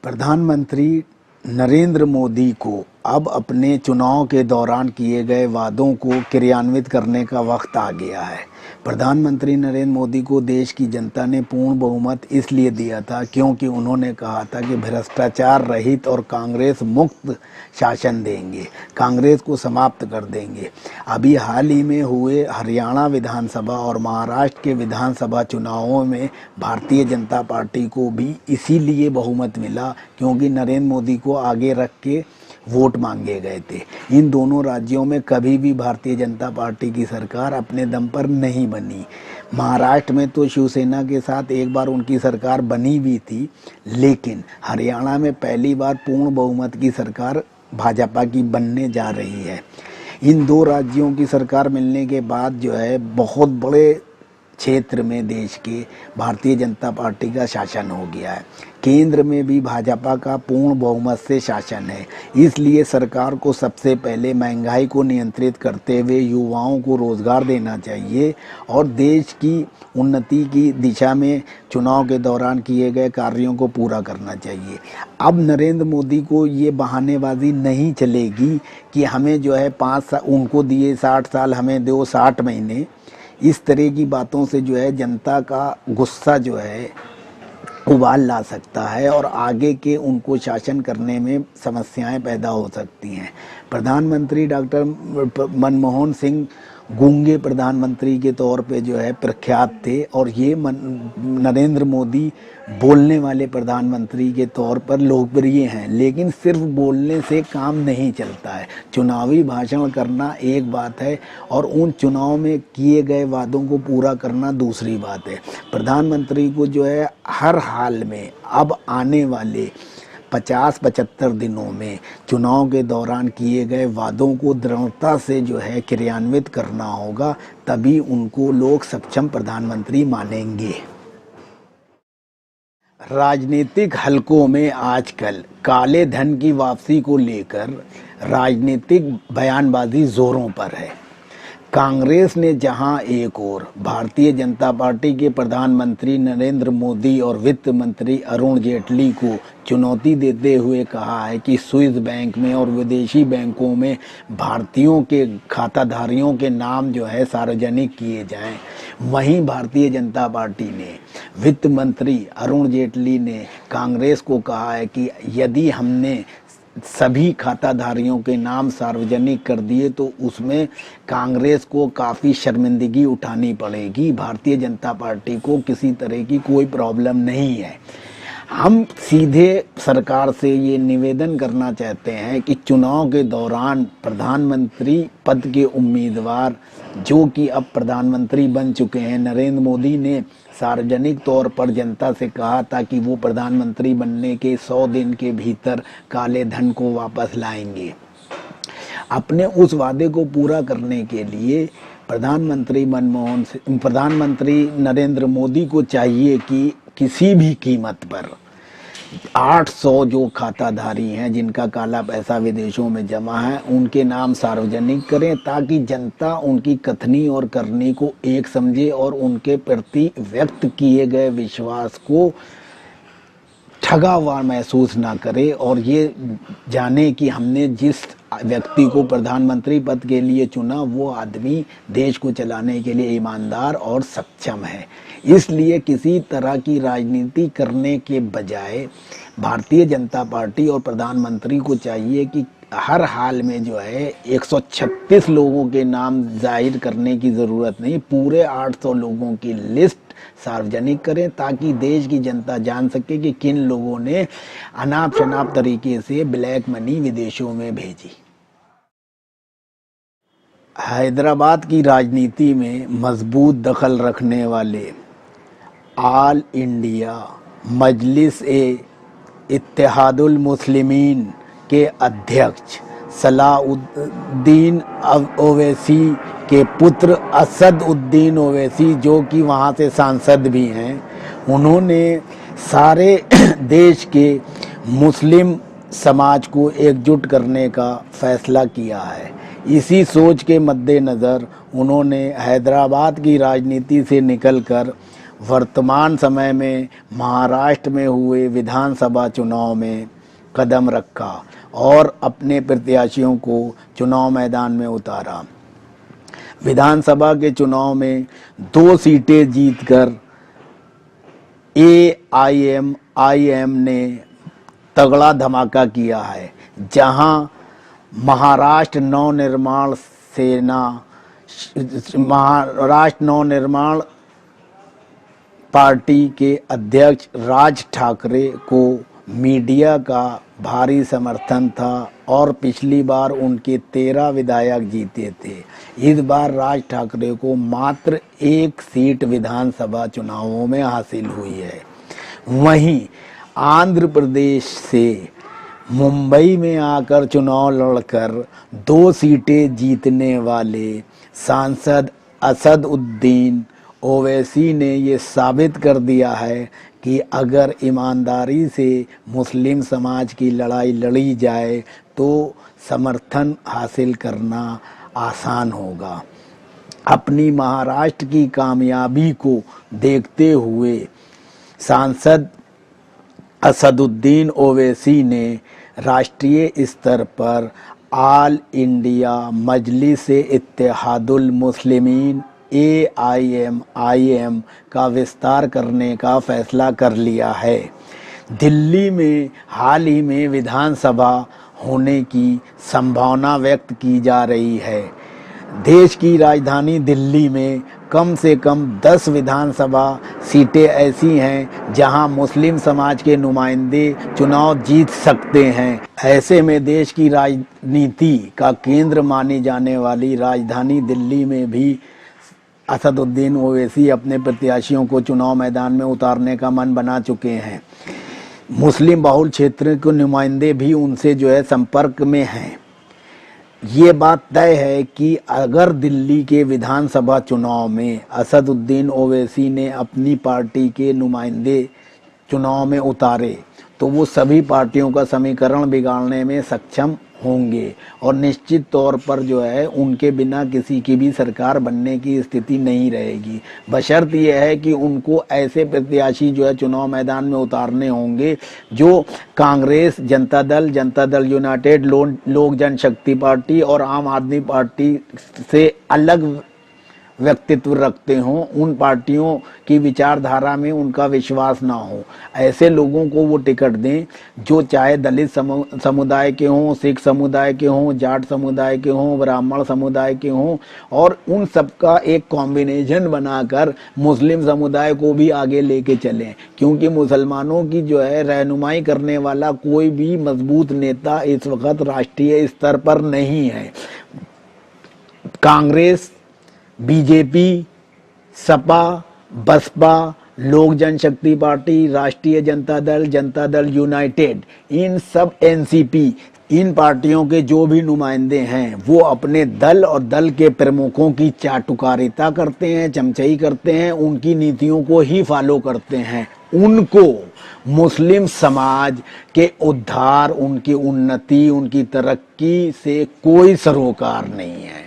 प्रधानमंत्री नरेंद्र मोदी को अब अपने चुनाव के दौरान किए गए वादों को क्रियान्वित करने का वक्त आ गया है। प्रधानमंत्री नरेंद्र मोदी को देश की जनता ने पूर्ण बहुमत इसलिए दिया था क्योंकि उन्होंने कहा था कि भ्रष्टाचार रहित और कांग्रेस मुक्त शासन देंगे, कांग्रेस को समाप्त कर देंगे। अभी हाल ही में हुए हरियाणा विधानसभा और महाराष्ट्र के विधानसभा चुनावों में भारतीय जनता पार्टी को भी इसीलिए बहुमत मिला क्योंकि नरेंद्र मोदी को आगे रख के वोट मांगे गए थे। इन दोनों राज्यों में कभी भी भारतीय जनता पार्टी की सरकार अपने दम पर नहीं बनी। महाराष्ट्र में तो शिवसेना के साथ एक बार उनकी सरकार बनी भी थी, लेकिन हरियाणा में पहली बार पूर्ण बहुमत की सरकार भाजपा की बनने जा रही है। इन दो राज्यों की सरकार मिलने के बाद जो है बहुत बड़े क्षेत्र में देश के भारतीय जनता पार्टी का शासन हो गया है। केंद्र में भी भाजपा का पूर्ण बहुमत से शासन है। इसलिए सरकार को सबसे पहले महंगाई को नियंत्रित करते हुए युवाओं को रोजगार देना चाहिए और देश की उन्नति की दिशा में चुनाव के दौरान किए गए कार्यों को पूरा करना चाहिए। अब नरेंद्र मोदी को ये बहानेबाजी नहीं चलेगी कि हमें जो है 5 साल उनको दिए, 60 साल हमें दो 60 महीने। इस तरह की बातों से जो है जनता का गुस्सा जो है उबाल ला सकता है और आगे के उनको शासन करने में समस्याएं पैदा हो सकती हैं। प्रधानमंत्री डॉक्टर मनमोहन सिंह गूंगे प्रधानमंत्री के तौर पे जो है प्रख्यात थे और ये नरेंद्र मोदी बोलने वाले प्रधानमंत्री के तौर पर लोकप्रिय हैं, लेकिन सिर्फ बोलने से काम नहीं चलता है। चुनावी भाषण करना एक बात है और उन चुनाव में किए गए वादों को पूरा करना दूसरी बात है। प्रधानमंत्री को जो है हर हाल में अब आने वाले 50-75 दिनों में चुनाव के दौरान किए गए वादों को दृढ़ता से जो है क्रियान्वित करना होगा, तभी उनको लोग सक्षम प्रधानमंत्री मानेंगे। राजनीतिक हलकों में आजकल काले धन की वापसी को लेकर राजनीतिक बयानबाजी जोरों पर है। कांग्रेस ने जहां एक ओर भारतीय जनता पार्टी के प्रधानमंत्री नरेंद्र मोदी और वित्त मंत्री अरुण जेटली को चुनौती देते हुए कहा है कि स्विस बैंक में और विदेशी बैंकों में भारतीयों के खाताधारियों के नाम जो है सार्वजनिक किए जाएं, वहीं भारतीय जनता पार्टी ने वित्त मंत्री अरुण जेटली ने कांग्रेस को कहा है कि यदि हमने सभी खाताधारियों के नाम सार्वजनिक कर दिए तो उसमें कांग्रेस को काफ़ी शर्मिंदगी उठानी पड़ेगी। भारतीय जनता पार्टी को किसी तरह की कोई प्रॉब्लम नहीं है। हम सीधे सरकार से ये निवेदन करना चाहते हैं कि चुनाव के दौरान प्रधानमंत्री पद के उम्मीदवार जो कि अब प्रधानमंत्री बन चुके हैं, नरेंद्र मोदी ने सार्वजनिक तौर पर जनता से कहा था कि वो प्रधानमंत्री बनने के 100 दिन के भीतर काले धन को वापस लाएंगे। अपने उस वादे को पूरा करने के लिए प्रधानमंत्री नरेंद्र मोदी को चाहिए कि किसी भी कीमत पर 800 जो खाताधारी हैं जिनका काला पैसा विदेशों में जमा है उनके नाम सार्वजनिक करें, ताकि जनता उनकी कथनी और करनी को एक समझे और उनके प्रति व्यक्त किए गए विश्वास को ठगा हुआ महसूस ना करे और ये जाने कि हमने जिस व्यक्ति को प्रधानमंत्री पद के लिए चुना वो आदमी देश को चलाने के लिए ईमानदार और सक्षम है। इसलिए किसी तरह की राजनीति करने के बजाय भारतीय जनता पार्टी और प्रधानमंत्री को चाहिए कि हर हाल में जो है 136 लोगों के नाम जाहिर करने की ज़रूरत नहीं, पूरे 800 लोगों की लिस्ट सार्वजनिक करें ताकि देश की जनता जान सके कि किन लोगों ने अनाप शनाप तरीके से ब्लैक मनी विदेशों में भेजी। हैदराबाद की राजनीति में मजबूत दखल रखने वाले ऑल इंडिया मजलिस ए इत्तेहादुल मुस्लिमीन के अध्यक्ष सलाउद्दीन ओवैसी के पुत्र असद उद्दीन ओवैसी, जो कि वहाँ से सांसद भी हैं, उन्होंने सारे देश के मुस्लिम समाज को एकजुट करने का फैसला किया है। इसी सोच के मद्देनज़र उन्होंने हैदराबाद की राजनीति से निकलकर वर्तमान समय में महाराष्ट्र में हुए विधानसभा चुनाव में कदम रखा और अपने प्रत्याशियों को चुनाव मैदान में उतारा। विधानसभा के चुनाव में 2 सीटें जीतकर AIM ने तगड़ा धमाका किया है, जहां महाराष्ट्र नवनिर्माण पार्टी के अध्यक्ष राज ठाकरे को मीडिया का भारी समर्थन था और पिछली बार उनके 13 विधायक जीते थे। इस बार राज ठाकरे को मात्र 1 सीट विधानसभा चुनावों में हासिल हुई है। वहीं आंध्र प्रदेश से मुंबई में आकर चुनाव लड़कर 2 सीटें जीतने वाले सांसद असदुद्दीन ओवैसी ने ये साबित कर दिया है कि अगर ईमानदारी से मुस्लिम समाज की लड़ाई लड़ी जाए तो समर्थन हासिल करना आसान होगा। अपनी महाराष्ट्र की कामयाबी को देखते हुए सांसद असदुद्दीन ओवैसी ने राष्ट्रीय स्तर पर all India मजलिस-ए Ittehadul Muslimeen AIM का विस्तार करने का फैसला कर लिया है। दिल्ली में हाल ही में विधानसभा होने की संभावना व्यक्त की जा रही है। देश की राजधानी दिल्ली में कम से कम 10 विधानसभा सीटें ऐसी हैं जहां मुस्लिम समाज के नुमाइंदे चुनाव जीत सकते हैं। ऐसे में देश की राजनीति का केंद्र मानी जाने वाली राजधानी दिल्ली में भी असदुद्दीन ओवैसी अपने प्रत्याशियों को चुनाव मैदान में उतारने का मन बना चुके हैं। मुस्लिम बहुल क्षेत्र के नुमाइंदे भी उनसे संपर्क में हैं। ये बात तय है कि अगर दिल्ली के विधानसभा चुनाव में असदुद्दीन ओवैसी ने अपनी पार्टी के नुमाइंदे चुनाव में उतारे तो वो सभी पार्टियों का समीकरण बिगाड़ने में सक्षम होंगे और निश्चित तौर पर उनके बिना किसी की भी सरकार बनने की स्थिति नहीं रहेगी। बशर्त यह है कि उनको ऐसे प्रत्याशी चुनाव मैदान में उतारने होंगे जो कांग्रेस, जनता दल यूनाइटेड, लोक जनशक्ति पार्टी और आम आदमी पार्टी से अलग व्यक्तित्व रखते हों, उन पार्टियों की विचारधारा में उनका विश्वास ना हो। ऐसे लोगों को वो टिकट दें जो चाहे दलित समुदाय के हों, सिख समुदाय के हों, जाट समुदाय के हों, ब्राह्मण समुदाय के हों, और उन सबका एक कॉम्बिनेशन बनाकर मुस्लिम समुदाय को भी आगे लेके चलें, क्योंकि मुसलमानों की रहनुमाई करने वाला कोई भी मजबूत नेता इस वक्त राष्ट्रीय स्तर पर नहीं है। कांग्रेस, बीजेपी, सपा, बसपा, लोक जनशक्ति पार्टी, राष्ट्रीय जनता दल यूनाइटेड, इन सब NCP, इन पार्टियों के जो भी नुमाइंदे हैं वो अपने दल और दल के प्रमुखों की चाटुकारिता करते हैं, चमचाई करते हैं, उनकी नीतियों को ही फॉलो करते हैं। उनको मुस्लिम समाज के उद्धार, उनकी उन्नति, उनकी तरक्की से कोई सरोकार नहीं है।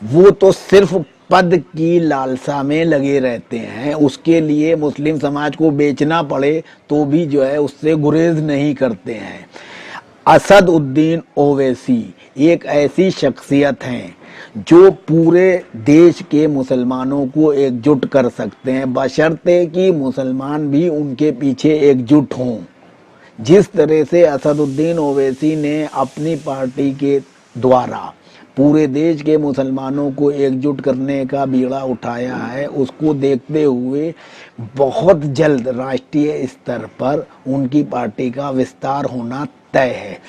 वो तो सिर्फ पद की लालसा में लगे रहते हैं। उसके लिए मुस्लिम समाज को बेचना पड़े तो भी उससे गुरेज नहीं करते हैं। असदुद्दीन ओवैसी एक ऐसी शख्सियत हैं जो पूरे देश के मुसलमानों को एकजुट कर सकते हैं, बशर्ते कि मुसलमान भी उनके पीछे एकजुट हों। जिस तरह से असदुद्दीन ओवैसी ने अपनी पार्टी के द्वारा पूरे देश के मुसलमानों को एकजुट करने का बीड़ा उठाया है, उसको देखते हुए बहुत जल्द राष्ट्रीय स्तर पर उनकी पार्टी का विस्तार होना तय है।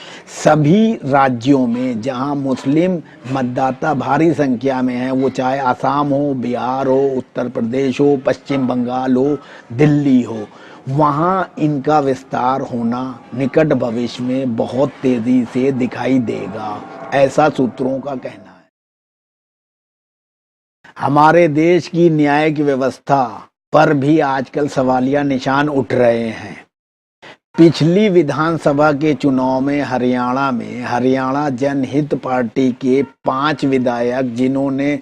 सभी राज्यों में जहां मुस्लिम मतदाता भारी संख्या में हैं, वो चाहे आसाम हो, बिहार हो, उत्तर प्रदेश हो, पश्चिम बंगाल हो, दिल्ली हो, वहाँ इनका विस्तार होना निकट भविष्य में बहुत तेजी से दिखाई देगा, ऐसा सूत्रों का कहना है। हमारे देश की न्यायिक व्यवस्था पर भी आजकल सवालिया निशान उठ रहे हैं। पिछली विधानसभा के चुनाव में हरियाणा जनहित पार्टी के 5 विधायक जिन्होंने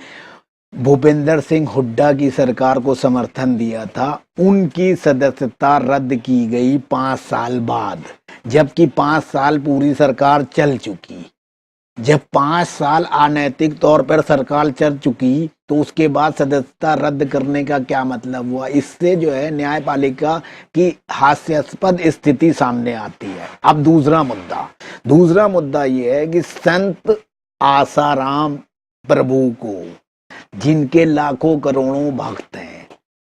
भूपेंद्र सिंह हुड्डा की सरकार को समर्थन दिया था, उनकी सदस्यता रद्द की गई 5 साल बाद, जबकि 5 साल पूरी सरकार चल चुकी। जब 5 साल अनैतिक तौर पर सरकार चल चुकी तो उसके बाद सदस्यता रद्द करने का क्या मतलब हुआ? इससे जो है न्यायपालिका की हास्यास्पद स्थिति सामने आती है। अब दूसरा मुद्दा ये है कि संत आसाराम प्रभु को, जिनके लाखों करोड़ों भक्त हैं,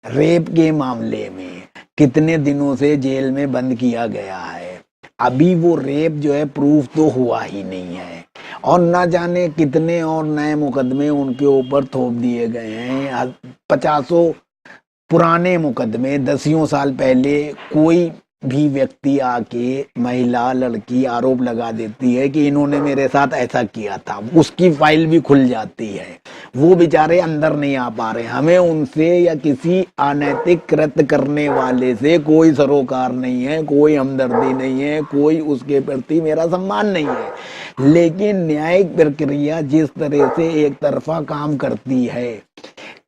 रेप के मामले में कितने दिनों से जेल में बंद किया गया है। अभी वो रेप जो है प्रूफ तो हुआ ही नहीं है, और ना जाने कितने और नए मुकदमे उनके ऊपर थोप दिए गए हैं। 50 पुराने मुकदमे, 10 साल पहले कोई भी व्यक्ति आके, महिला लड़की आरोप लगा देती है कि इन्होंने मेरे साथ ऐसा किया था, उसकी फाइल भी खुल जाती है। वो बेचारे अंदर नहीं आ पा रहे। हमें उनसे या किसी अनैतिक कृत्य करने वाले से कोई सरोकार नहीं है, कोई हमदर्दी नहीं है, कोई उसके प्रति मेरा सम्मान नहीं है। लेकिन न्यायिक प्रक्रिया जिस तरह से एक तरफा काम करती है,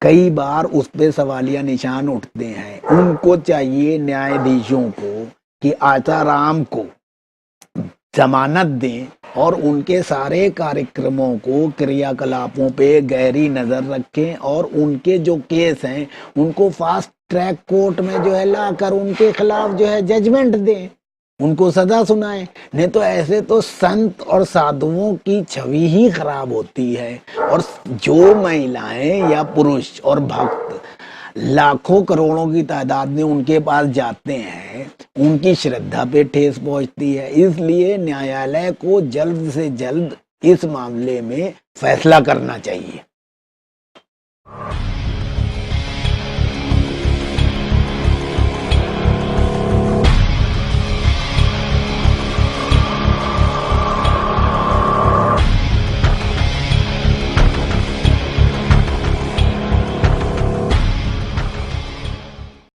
कई बार उस पे सवालिया निशान उठते हैं। उनको चाहिए न्यायाधीशों को कि आसाराम को जमानत दें और उनके सारे कार्यक्रमों को, क्रियाकलापों पे गहरी नजर रखें, और उनके जो केस हैं उनको फास्ट ट्रैक कोर्ट में जो है लाकर उनके खिलाफ जो है जजमेंट दें, उनको सजा सुनाए। नहीं तो ऐसे तो संत और साधुओं की छवि ही खराब होती है। और जो महिलाएं या पुरुष और भक्त लाखों करोड़ों की तादाद में उनके पास जाते हैं, उनकी श्रद्धा पे ठेस पहुंचती है। इसलिए न्यायालय को जल्द से जल्द इस मामले में फैसला करना चाहिए।